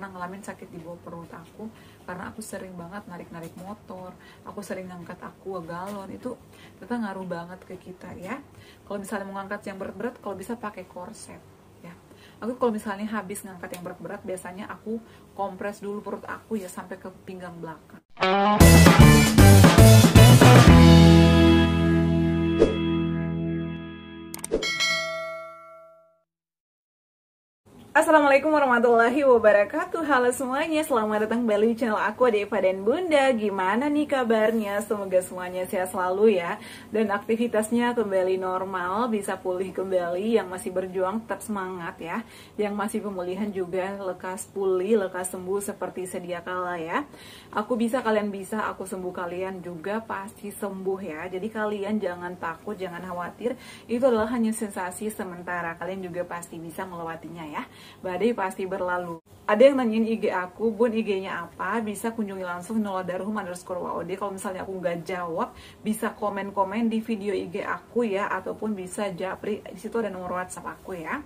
pernah ngalamin sakit di bawah perut aku karena aku sering banget narik-narik motor, aku sering ngangkat aqua galon. Itu ternyata ngaruh banget ke kita ya. Kalau misalnya mau ngangkat yang berat-berat, kalau bisa pakai korset ya. Aku kalau misalnya habis ngangkat yang berat-berat, biasanya aku kompres dulu perut aku ya sampai ke pinggang belakang. Assalamualaikum warahmatullahi wabarakatuh. Halo semuanya, selamat datang kembali di channel aku, Deva dan Bunda. Gimana nih kabarnya? Semoga semuanya sehat selalu ya, dan aktivitasnya kembali normal, bisa pulih kembali. Yang masih berjuang tetap semangat ya, yang masih pemulihan juga lekas pulih, lekas sembuh seperti sedia kala ya. Aku bisa, kalian bisa, aku sembuh, kalian juga pasti sembuh ya. Jadi kalian jangan takut, jangan khawatir, itu adalah hanya sensasi sementara. Kalian juga pasti bisa melewatinya ya. Badai pasti berlalu. Ada yang nanyain IG aku, Bun IG-nya apa? Bisa kunjungi langsung @waod. Kalau misalnya aku nggak jawab, bisa komen-komen di video IG aku ya, ataupun bisa japri, di situ ada nomor WhatsApp aku ya.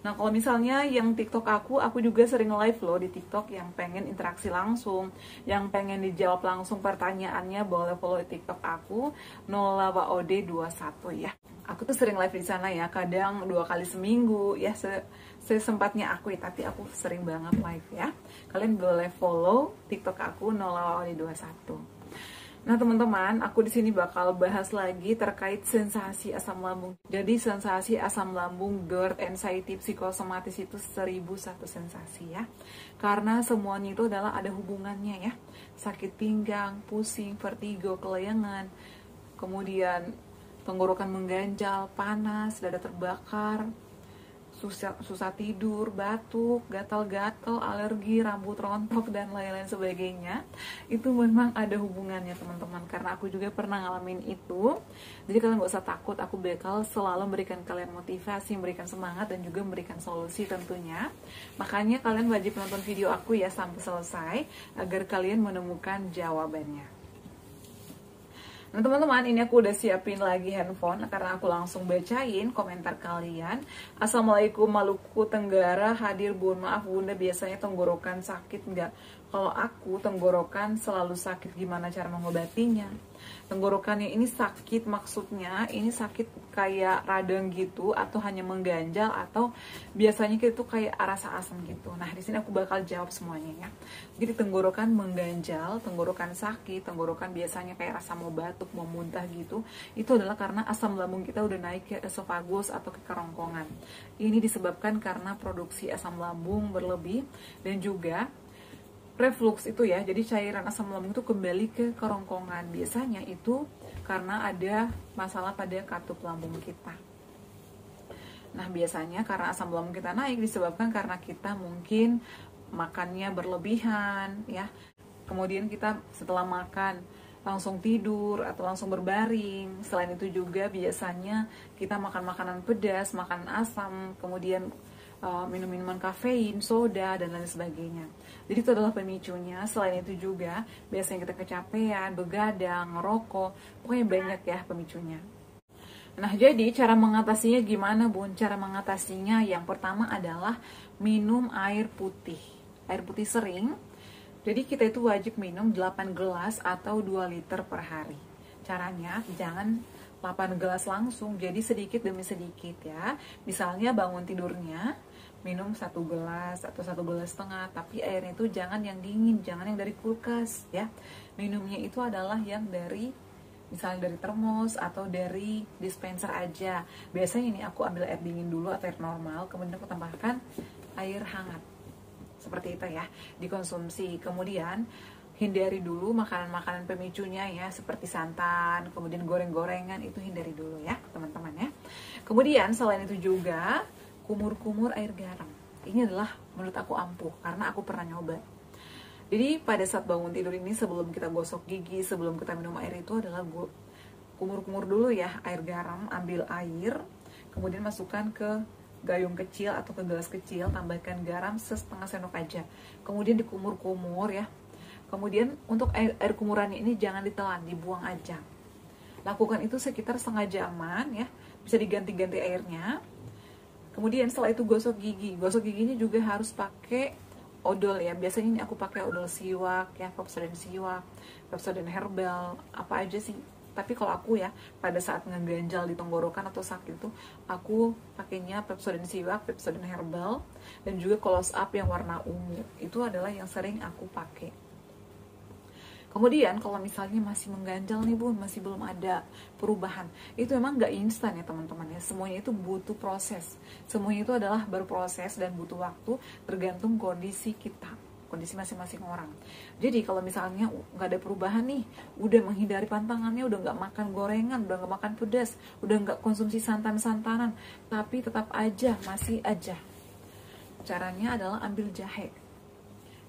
Nah kalau misalnya yang TikTok aku juga sering live loh di TikTok. Yang pengen interaksi langsung, yang pengen dijawab langsung pertanyaannya, boleh follow TikTok aku @waod21 ya. Aku tuh sering live di sana ya, kadang 2 kali seminggu ya, sesempatnya aku ya, tapi aku sering banget live ya. Kalian boleh follow TikTok aku @waod21. Nah teman-teman, aku di sini bakal bahas lagi terkait sensasi asam lambung. Jadi sensasi asam lambung, GERD, anxiety, psikosomatis itu 1001 sensasi ya. Karena semuanya itu adalah ada hubungannya ya. Sakit pinggang, pusing, vertigo, kelayangan, kemudian tenggorokan mengganjal, panas, dada terbakar, susah tidur, batuk, gatal-gatal, alergi, rambut rontok, dan lain-lain sebagainya. Itu memang ada hubungannya teman-teman, karena aku juga pernah ngalamin itu. Jadi kalian gak usah takut, aku bakal selalu memberikan kalian motivasi, memberikan semangat, dan juga memberikan solusi tentunya. Makanya kalian wajib nonton video aku ya sampai selesai, agar kalian menemukan jawabannya. Nah teman-teman, ini aku udah siapin lagi handphone karena aku langsung bacain komentar kalian. Assalamualaikum Maluku Tenggara, hadir Bun, maaf Bunda biasanya tenggorokan sakit nggak? Kalau aku tenggorokan selalu sakit, gimana cara mengobatinya? Tenggorokannya ini sakit, maksudnya ini sakit kayak radang gitu, atau hanya mengganjal, atau biasanya itu kayak rasa asam gitu. Nah di sini aku bakal jawab semuanya ya. Jadi tenggorokan mengganjal, tenggorokan sakit, tenggorokan biasanya kayak rasa mau batuk, mau muntah gitu, itu adalah karena asam lambung kita udah naik ke esofagus atau ke kerongkongan. Ini disebabkan karena produksi asam lambung berlebih, dan juga reflux itu ya, jadi cairan asam lambung itu kembali ke kerongkongan. Biasanya itu karena ada masalah pada katup lambung kita. Nah biasanya karena asam lambung kita naik disebabkan karena kita mungkin makannya berlebihan ya. Kemudian kita setelah makan langsung tidur atau langsung berbaring. Selain itu juga biasanya kita makan makanan pedas, makan asam, kemudian minum minuman kafein, soda, dan lain sebagainya. Jadi itu adalah pemicunya. Selain itu juga biasanya kita kecapean, begadang, ngerokok, pokoknya banyak ya pemicunya. Nah jadi cara mengatasinya gimana Bun? Cara mengatasinya yang pertama adalah minum air putih. Air putih sering. Jadi kita itu wajib minum 8 gelas atau 2 liter per hari. Caranya jangan 8 gelas langsung, jadi sedikit demi sedikit ya. Misalnya bangun tidurnya minum 1 gelas atau 1,5 gelas, tapi airnya itu jangan yang dingin, jangan yang dari kulkas ya. Minumnya itu adalah yang dari, misalnya dari termos atau dari dispenser aja. Biasanya ini aku ambil air dingin dulu atau air normal, kemudian aku tambahkan air hangat. Seperti itu ya, dikonsumsi. Kemudian hindari dulu makanan-makanan pemicunya ya, seperti santan, kemudian goreng-gorengan, itu hindari dulu ya teman-teman ya. Kemudian selain itu juga kumur-kumur air garam. Ini adalah menurut aku ampuh, karena aku pernah nyoba. Jadi pada saat bangun tidur ini, sebelum kita gosok gigi, sebelum kita minum air, itu adalah kumur-kumur dulu ya air garam. Ambil air, kemudian masukkan ke gayung kecil atau ke gelas kecil, tambahkan garam setengah sendok aja, kemudian dikumur-kumur ya. Kemudian untuk air kumurannya ini jangan ditelan, dibuang aja. Lakukan itu sekitar setengah jaman ya, bisa diganti-ganti airnya. Kemudian setelah itu gosok gigi. Gosok giginya juga harus pakai odol ya, biasanya ini aku pakai odol siwak ya, Pepsodent siwak, Pepsodent herbal, apa aja sih. Tapi kalau aku ya, pada saat ngeganjal di tenggorokan atau sakit itu, aku pakainya Pepsodent siwak, Pepsodent herbal, dan juga Close Up yang warna ungu. Itu adalah yang sering aku pakai. Kemudian kalau misalnya masih mengganjal nih bun, masih belum ada perubahan, itu emang nggak instan ya teman-teman ya. Semuanya itu butuh proses. Semuanya itu adalah berproses dan butuh waktu tergantung kondisi kita, kondisi masing-masing orang. Jadi kalau misalnya nggak ada perubahan nih, udah menghindari pantangannya, udah nggak makan gorengan, udah nggak makan pedas, udah nggak konsumsi santan-santanan, tapi tetap aja masih aja. Caranya adalah ambil jahe.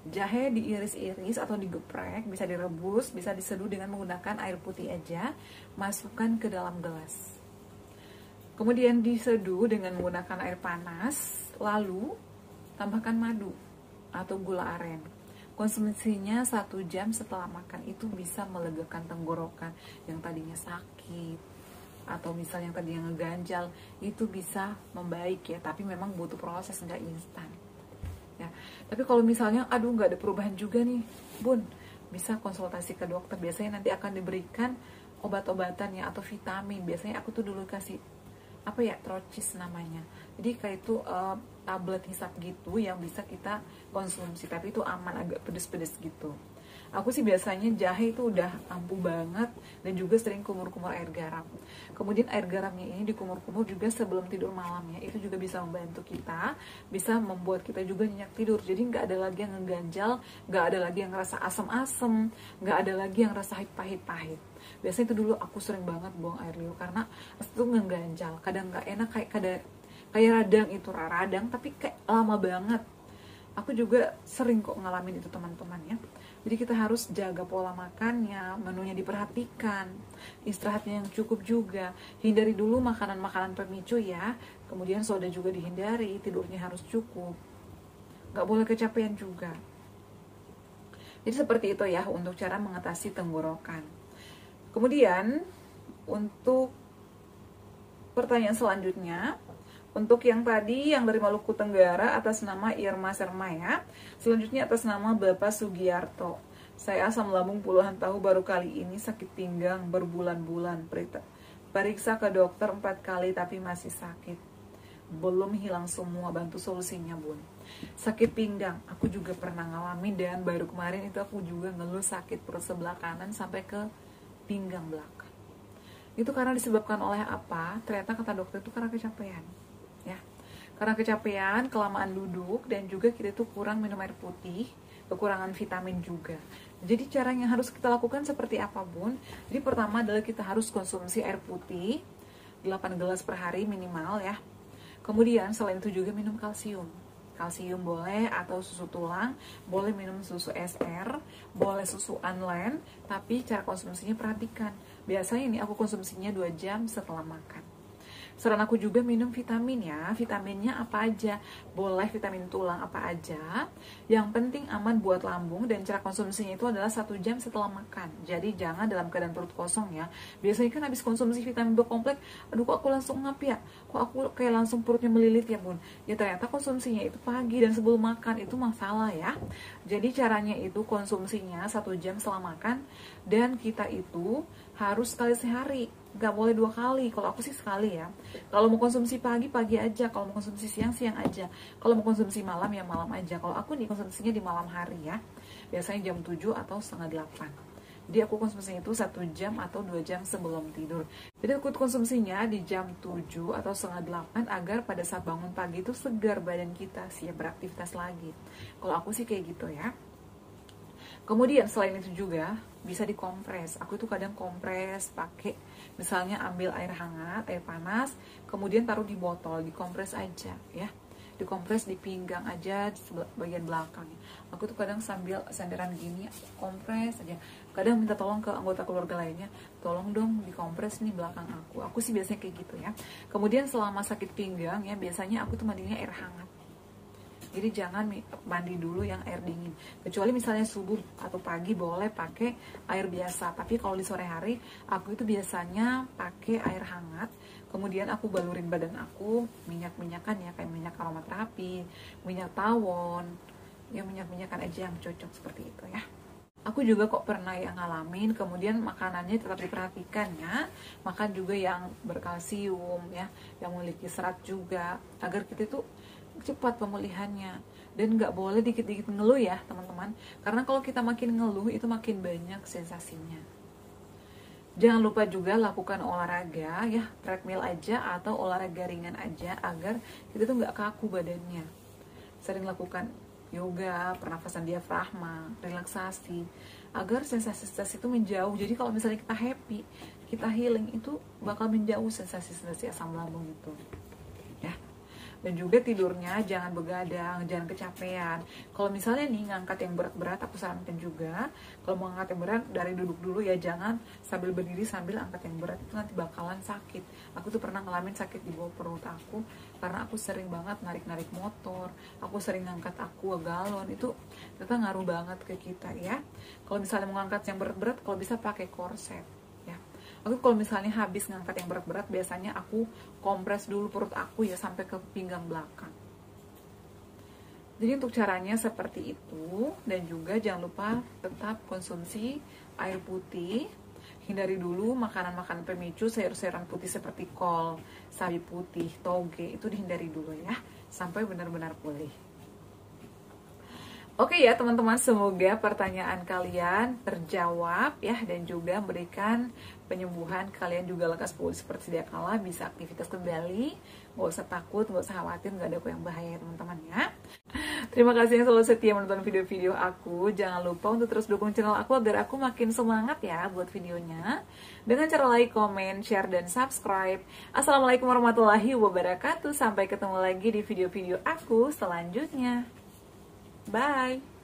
Jahe diiris-iris atau digeprek, bisa direbus, bisa diseduh dengan menggunakan air putih aja, masukkan ke dalam gelas. Kemudian diseduh dengan menggunakan air panas, lalu tambahkan madu atau gula aren. Konsumsinya 1 jam setelah makan, itu bisa melegakan tenggorokan yang tadinya sakit, atau misalnya yang tadinya ngeganjal, itu bisa membaik ya, tapi memang butuh proses, nggak instan. Ya, tapi kalau misalnya aduh nggak ada perubahan juga nih bun, bisa konsultasi ke dokter. Biasanya nanti akan diberikan obat-obatan ya, atau vitamin. Biasanya aku tuh dulu kasih apa ya, trocis namanya, jadi kayak itu tablet hisap gitu yang bisa kita konsumsi, tapi itu aman, agak pedes-pedes gitu. Aku sih biasanya jahe itu udah ampuh banget, dan juga sering kumur-kumur air garam. Kemudian air garamnya ini dikumur-kumur juga sebelum tidur malamnya. Itu juga bisa membantu kita, bisa membuat kita juga nyenyak tidur. Jadi nggak ada lagi yang ngeganjal, nggak ada lagi yang rasa asam-asam, nggak ada lagi yang rasa pahit-pahit. Biasanya itu dulu aku sering banget buang air liur karena itu ngeganjal, kadang nggak enak, kayak radang itu, radang tapi kayak lama banget. Aku juga sering kok ngalamin itu teman-teman ya. Jadi kita harus jaga pola makannya, menunya diperhatikan, istirahatnya yang cukup juga. Hindari dulu makanan-makanan pemicu ya. Kemudian soda juga dihindari, tidurnya harus cukup. Gak boleh kecapean juga. Jadi seperti itu ya untuk cara mengatasi tenggorokan. Kemudian untuk pertanyaan selanjutnya, untuk yang tadi yang dari Maluku Tenggara atas nama Irma Serma ya. Selanjutnya atas nama Bapak Sugiarto. Saya asam lambung puluhan tahun, baru kali ini sakit pinggang berbulan-bulan. Periksa ke dokter 4 kali tapi masih sakit. Belum hilang semua, bantu solusinya bun. Sakit pinggang, aku juga pernah ngalamin, dan baru kemarin itu aku juga ngeluh sakit perut sebelah kanan sampai ke pinggang belakang. Itu karena disebabkan oleh apa? Ternyata kata dokter itu karena kecapean. Ya, karena kecapean, kelamaan duduk, dan juga kita tuh kurang minum air putih, kekurangan vitamin juga. Jadi cara yang harus kita lakukan seperti apa bun? Jadi pertama adalah kita harus konsumsi air putih 8 gelas per hari minimal ya. Kemudian selain itu juga minum kalsium. Kalsium boleh, atau susu tulang, boleh minum susu SR, boleh susu unland, tapi cara konsumsinya perhatikan. Biasanya ini aku konsumsinya 2 jam setelah makan. Saran aku juga minum vitamin ya. Vitaminnya apa aja? Boleh vitamin tulang apa aja. Yang penting aman buat lambung, dan cara konsumsinya itu adalah 1 jam setelah makan. Jadi jangan dalam keadaan perut kosong ya. Biasanya kan habis konsumsi vitamin B kompleks, aduh kok aku langsung ngap ya? Kok aku kayak langsung perutnya melilit ya bun? Ya ternyata konsumsinya itu pagi dan sebelum makan, itu masalah ya. Jadi caranya itu konsumsinya 1 jam setelah makan, dan kita itu harus sekali sehari, gak boleh 2 kali. Kalau aku sih sekali ya. Kalau mau konsumsi pagi, pagi aja. Kalau mau konsumsi siang, siang aja. Kalau mau konsumsi malam, ya malam aja. Kalau aku nih konsumsinya di malam hari ya, biasanya jam 7 atau setengah 8. Jadi aku konsumsinya itu 1 jam atau 2 jam sebelum tidur. Jadi aku konsumsinya di jam 7 atau setengah 8, agar pada saat bangun pagi itu segar badan kita, siap beraktivitas lagi. Kalau aku sih kayak gitu ya. Kemudian selain itu juga bisa dikompres. Aku tuh kadang kompres pakai, misalnya ambil air hangat, air panas, kemudian taruh di botol, dikompres aja ya. Dikompres di pinggang aja, di bagian belakang. Aku tuh kadang sambil senderan gini, kompres aja. Kadang minta tolong ke anggota keluarga lainnya, tolong dong dikompres nih belakang aku. Aku sih biasanya kayak gitu ya. Kemudian selama sakit pinggang ya, biasanya aku tuh mandinya air hangat. Jadi jangan mandi dulu yang air dingin. Kecuali misalnya subuh atau pagi boleh pakai air biasa. Tapi kalau di sore hari, aku itu biasanya pakai air hangat. Kemudian aku balurin badan aku minyak-minyakan ya, kayak minyak aromaterapi, minyak tawon, yang minyak-minyakan aja yang cocok seperti itu ya. Aku juga kok pernah yang ngalamin, kemudian makanannya tetap diperhatikan ya, makan juga yang berkalsium ya, yang memiliki serat juga, agar kita itu cepat pemulihannya. Dan nggak boleh dikit-dikit ngeluh ya teman-teman, karena kalau kita makin ngeluh itu makin banyak sensasinya. Jangan lupa juga lakukan olahraga ya, treadmill aja atau olahraga ringan aja, agar kita tuh nggak kaku badannya. Sering lakukan yoga, pernafasan diafragma, relaksasi, agar sensasi-sensasi itu menjauh. Jadi kalau misalnya kita happy, kita healing, itu bakal menjauh sensasi-sensasi asam lambung itu ya. Dan juga tidurnya jangan begadang, jangan kecapean. Kalau misalnya nih ngangkat yang berat-berat, aku sarankan juga kalau mau ngangkat yang berat dari duduk dulu ya, jangan sambil berdiri sambil angkat yang berat, itu nanti bakalan sakit. Aku tuh pernah ngalamin sakit di bawah perut aku karena aku sering banget narik-narik motor, aku sering ngangkat aqua galon, itu ternyata ngaruh banget ke kita ya. Kalau misalnya mau ngangkat yang berat-berat, kalau bisa pakai korset. Aku kalau misalnya habis ngangkat yang berat-berat, biasanya aku kompres dulu perut aku ya sampai ke pinggang belakang. Jadi untuk caranya seperti itu. Dan juga jangan lupa tetap konsumsi air putih. Hindari dulu makanan-makanan pemicu, sayur-sayuran putih seperti kol, sawi putih, toge, itu dihindari dulu ya, sampai benar-benar pulih. Oke ya teman-teman, semoga pertanyaan kalian terjawab ya, dan juga memberikan penyembuhan. Kalian juga lekas pulih seperti sedia kala, bisa aktivitas kembali, nggak usah takut, nggak usah khawatir, nggak ada yang bahaya teman-teman ya. Terima kasih yang selalu setia menonton video-video aku. Jangan lupa untuk terus dukung channel aku agar aku makin semangat ya buat videonya, dengan cara like, comment, share, dan subscribe. Assalamualaikum warahmatullahi wabarakatuh. Sampai ketemu lagi di video-video aku selanjutnya. Bye!